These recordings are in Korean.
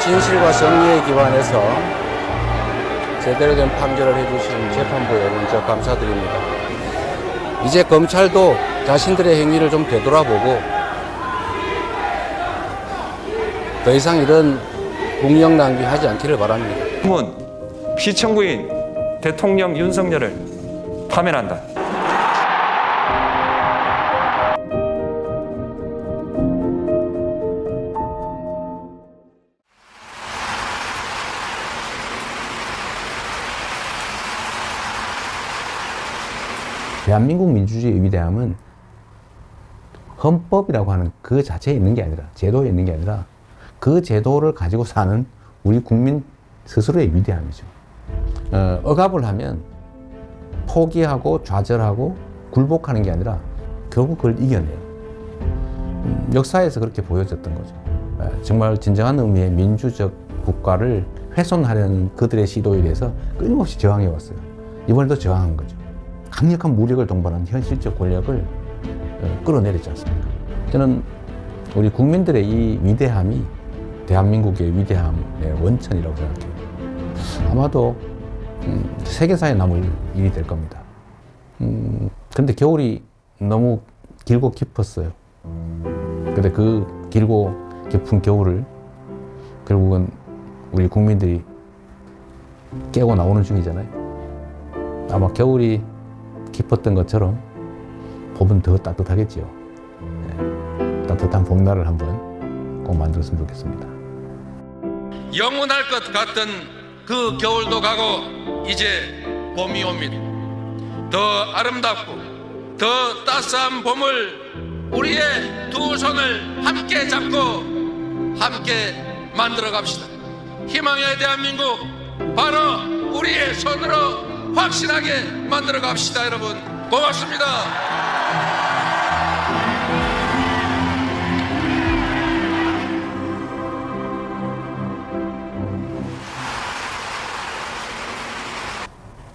진실과 정의에 기반해서 제대로 된 판결을 해주신 재판부에 먼저 감사드립니다. 이제 검찰도 자신들의 행위를 좀 되돌아보고 더 이상 이런 국력 낭비하지 않기를 바랍니다. 피청구인 대통령 윤석열을 파면한다. 대한민국 민주주의의 위대함은 헌법이라고 하는 그 자체에 있는 게 아니라, 제도에 있는 게 아니라 그 제도를 가지고 사는 우리 국민 스스로의 위대함이죠. 억압을 하면 포기하고 좌절하고 굴복하는 게 아니라 결국 그걸 이겨내요. 역사에서 그렇게 보여졌던 거죠. 정말 진정한 의미의 민주적 국가를 훼손하려는 그들의 시도에 대해서 끊임없이 저항해 왔어요. 이번에도 저항한 거죠. 강력한 무력을 동반한 현실적 권력을 끌어내렸지 않습니까? 저는 우리 국민들의 이 위대함이 대한민국의 위대함의 원천이라고 생각해요. 아마도 세계사에 남을 일이 될 겁니다. 근데 겨울이 너무 길고 깊었어요. 근데 그 길고 깊은 겨울을 결국은 우리 국민들이 깨고 나오는 중이잖아요. 아마 겨울이 깊었던 것처럼 봄은 더 따뜻하겠지요. 네. 따뜻한 봄날을 한번 꼭 만들었으면 좋겠습니다. 영원할 것 같던 그 겨울도 가고 이제 봄이 옵니다. 더 아름답고 더 따스한 봄을 우리의 두 손을 함께 잡고 함께 만들어 갑시다. 희망의 대한민국 바로 우리의 손으로 확실하게 만들어 갑시다. 여러분 고맙습니다.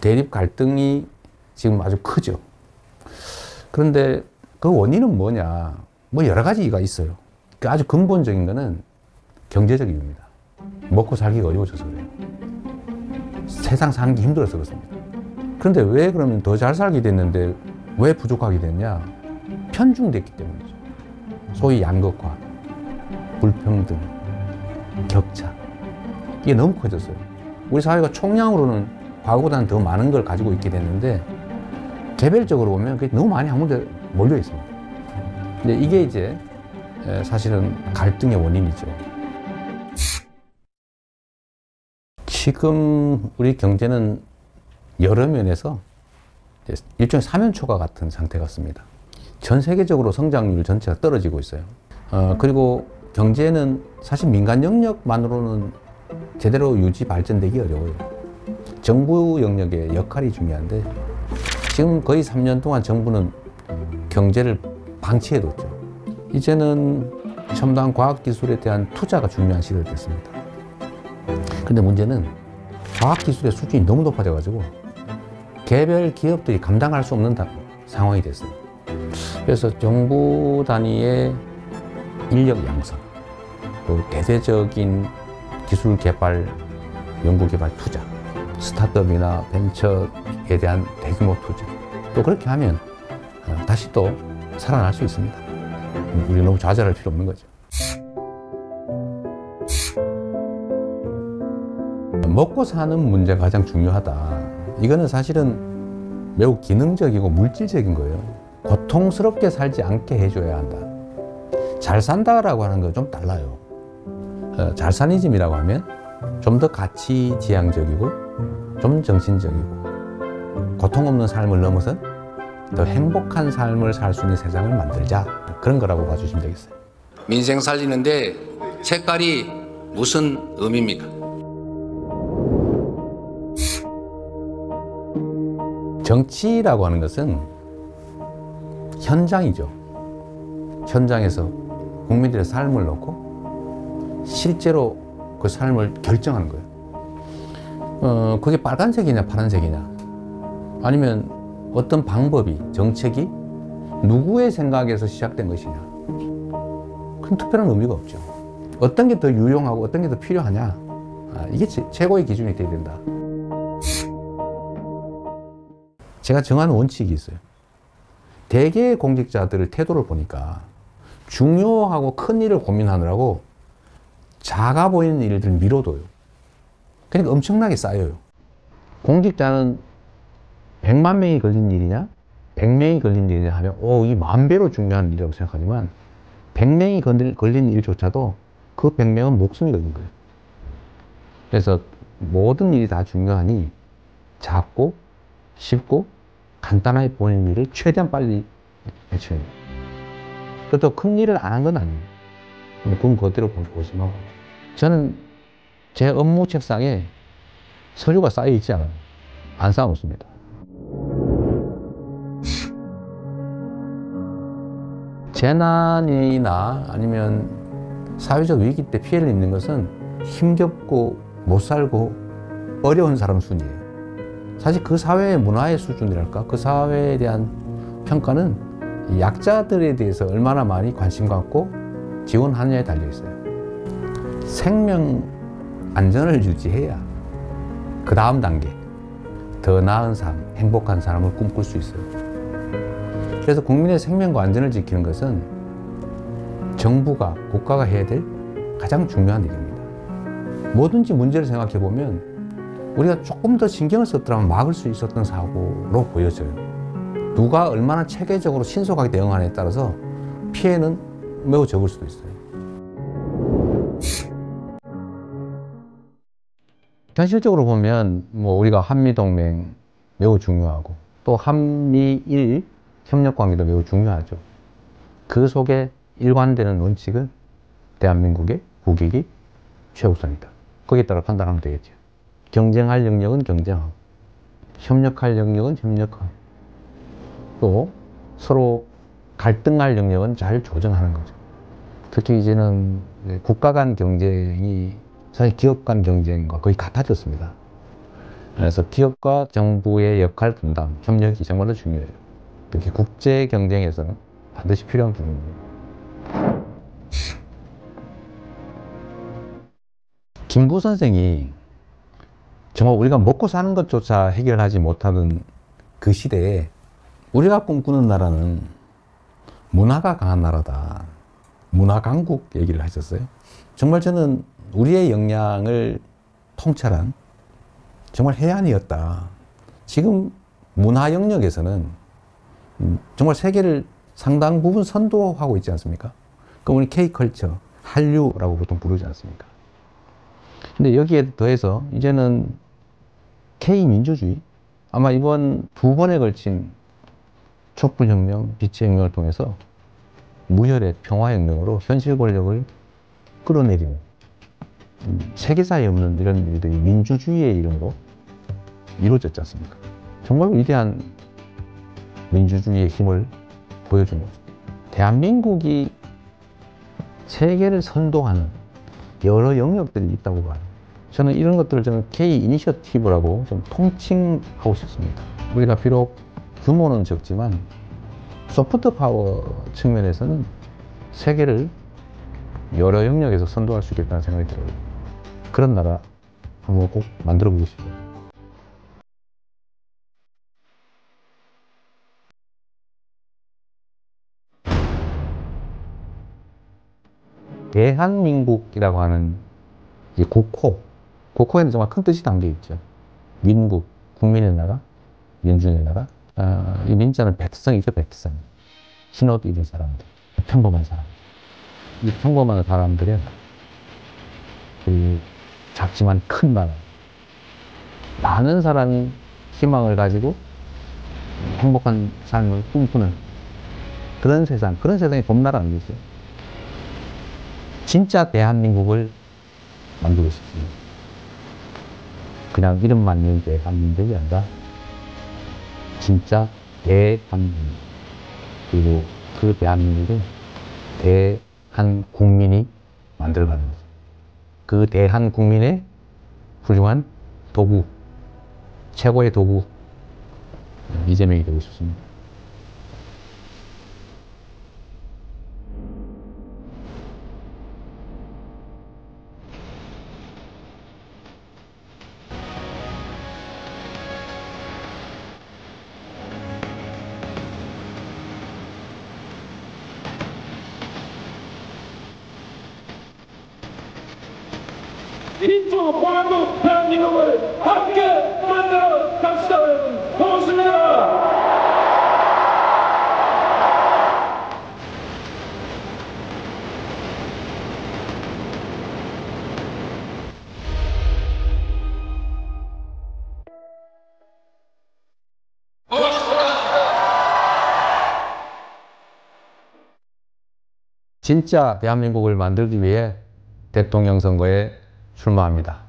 대립 갈등이 지금 아주 크죠. 그런데 그 원인은 뭐냐? 뭐 여러 가지가 있어요. 아주 근본적인 거는 경제적 이유입니다. 먹고 살기가 어려워져서 그래요. 세상 사는 게 힘들어서 그렇습니다. 그런데 왜 그러면 더 잘 살게 됐는데 왜 부족하게 됐냐? 편중됐기 때문이죠. 소위 양극화, 불평등, 격차. 이게 너무 커졌어요. 우리 사회가 총량으로는 과거보다는 더 많은 걸 가지고 있게 됐는데 개별적으로 보면 그게 너무 많이 한 군데 몰려 있습니다. 근데 이게 이제 사실은 갈등의 원인이죠. 지금 우리 경제는 여러 면에서 일종의 사면초가 같은 상태 같습니다. 전 세계적으로 성장률 전체가 떨어지고 있어요. 그리고 경제는 사실 민간 영역만으로는 제대로 유지 발전되기 어려워요. 정부 영역의 역할이 중요한데 지금 거의 3년 동안 정부는 경제를 방치해뒀죠. 이제는 첨단 과학기술에 대한 투자가 중요한 시대가 됐습니다. 그런데 문제는 과학기술의 수준이 너무 높아져가지고 개별 기업들이 감당할 수 없는 상황이 됐어요. 그래서 정부 단위의 인력 양성, 또 대대적인 기술 개발, 연구 개발 투자, 스타트업이나 벤처에 대한 대규모 투자. 또 그렇게 하면 다시 또 살아날 수 있습니다. 우리 너무 좌절할 필요 없는 거죠. 먹고 사는 문제가 가장 중요하다. 이거는 사실은 매우 기능적이고 물질적인 거예요. 고통스럽게 살지 않게 해줘야 한다. 잘 산다라고 하는 건 좀 달라요. 잘 사니즘이라고 하면 좀 더 가치지향적이고 좀 정신적이고 고통 없는 삶을 넘어선 더 행복한 삶을 살 수 있는 세상을 만들자. 그런 거라고 봐주시면 되겠어요. 민생 살리는데 색깔이 무슨 의미입니까? 정치라고 하는 것은 현장이죠. 현장에서 국민들의 삶을 놓고 실제로 그 삶을 결정하는 거예요. 그게 빨간색이냐 파란색이냐 아니면 어떤 방법이, 정책이 누구의 생각에서 시작된 것이냐 큰 특별한 의미가 없죠. 어떤 게 더 유용하고 어떤 게 더 필요하냐. 이게 최고의 기준이 돼야 된다. 제가 정하는 원칙이 있어요. 대개의 공직자들의 태도를 보니까 중요하고 큰 일을 고민하느라고 작아 보이는 일들을 미뤄둬요. 그러니까 엄청나게 쌓여요. 공직자는 100만 명이 걸린 일이냐 100명이 걸린 일이냐 하면 이 10,000배로 중요한 일이라고 생각하지만 100명이 걸린 일조차도 그 100명은 목숨이 걸린 거예요. 그래서 모든 일이 다 중요하니 작고 쉽고 간단하게 보이는 일을 최대한 빨리 해쳐야 돼요. 그래도 큰 일을 안 한 건 아니에요. 그건 그대로 보시면 저는 제 업무 책상에 서류가 쌓여 있지 않아요. 안 쌓아놓습니다. 재난이나 아니면 사회적 위기 때 피해를 입는 것은 힘겹고 못 살고 어려운 사람 순이에요. 사실 그 사회의 문화의 수준이랄까, 그 사회에 대한 평가는 약자들에 대해서 얼마나 많이 관심 갖고 지원하느냐에 달려 있어요. 생명 안전을 유지해야 그 다음 단계, 더 나은 삶, 행복한 삶을 꿈꿀 수 있어요. 그래서 국민의 생명과 안전을 지키는 것은 정부가, 국가가 해야 될 가장 중요한 일입니다. 뭐든지 문제를 생각해 보면 우리가 조금 더 신경을 썼더라면 막을 수 있었던 사고로 보여져요. 누가 얼마나 체계적으로 신속하게 대응하느냐에 따라서 피해는 매우 적을 수도 있어요. 현실적으로 보면 우리가 한미동맹 매우 중요하고 또 한미일 협력관계도 매우 중요하죠. 그 속에 일관되는 원칙은 대한민국의 국익이 최우선이다. 거기에 따라 판단하면 되겠죠. 경쟁할 영역은 경쟁하고 협력할 영역은 협력하고 또 서로 갈등할 영역은 잘 조정하는 거죠. 특히 이제는 국가 간 경쟁이 사실 기업 간 경쟁과 거의 같아졌습니다. 그래서 기업과 정부의 역할 분담, 협력이 정말로 중요해요. 특히 국제 경쟁에서는 반드시 필요한 부분입니다. 김구 선생이 정말 우리가 먹고 사는 것조차 해결하지 못하는 그 시대에 우리가 꿈꾸는 나라는 문화가 강한 나라다. 문화 강국 얘기를 하셨어요. 정말 저는 우리의 역량을 통찰한 정말 해안이었다. 지금 문화 영역에서는 정말 세계를 상당 부분 선도하고 있지 않습니까? 그럼 우리 K컬처, 한류라고 보통 부르지 않습니까? 근데 여기에 더해서 이제는 K민주주의, 아마 이번 2번에 걸친 촛불혁명, 빛의 혁명을 통해서 무혈의 평화혁명으로 현실 권력을 끌어내리는 세계사에 없는 이런 일들이 민주주의의 이름으로 이루어졌지 않습니까? 정말 위대한 민주주의의 힘을 보여준 거죠. 대한민국이 세계를 선도하는 여러 영역들이 있다고 봐요. 저는 이런 것들을 K 이니셔티브라고 좀 통칭하고 싶습니다. 우리가 비록 규모는 적지만 소프트 파워 측면에서는 세계를 여러 영역에서 선도할 수 있겠다는 생각이 들어요. 그런 나라 한번 꼭 만들어 보고 싶어요. 대한민국이라고 하는 이 국호에는 정말 큰 뜻이 담겨 있죠. 민국, 국민의 나라, 민주의 나라. 이 민자는 베트성이죠, 베트성. 신옷 입은 사람들, 평범한 사람. 이 평범한 사람들은 그 작지만 큰 나라. 많은 사람이 희망을 가지고 행복한 삶을 꿈꾸는 그런 세상이 봄나라 아니겠어요? 진짜 대한민국을 만들고 싶습니다. 그냥 이름만 있는 대한민국이 아니라 진짜 대한민국, 그리고 그 대한민국을 대한국민이 만들어가는 거죠. 그 대한국민의 훌륭한 도구, 최고의 도구, 이재명이 되고 싶습니다. 인도 보안도 대한민국을 함께 만들어 갑시다 여러분. 고맙습니다. 진짜 대한민국을 만들기 위해 대통령 선거에 출마합니다.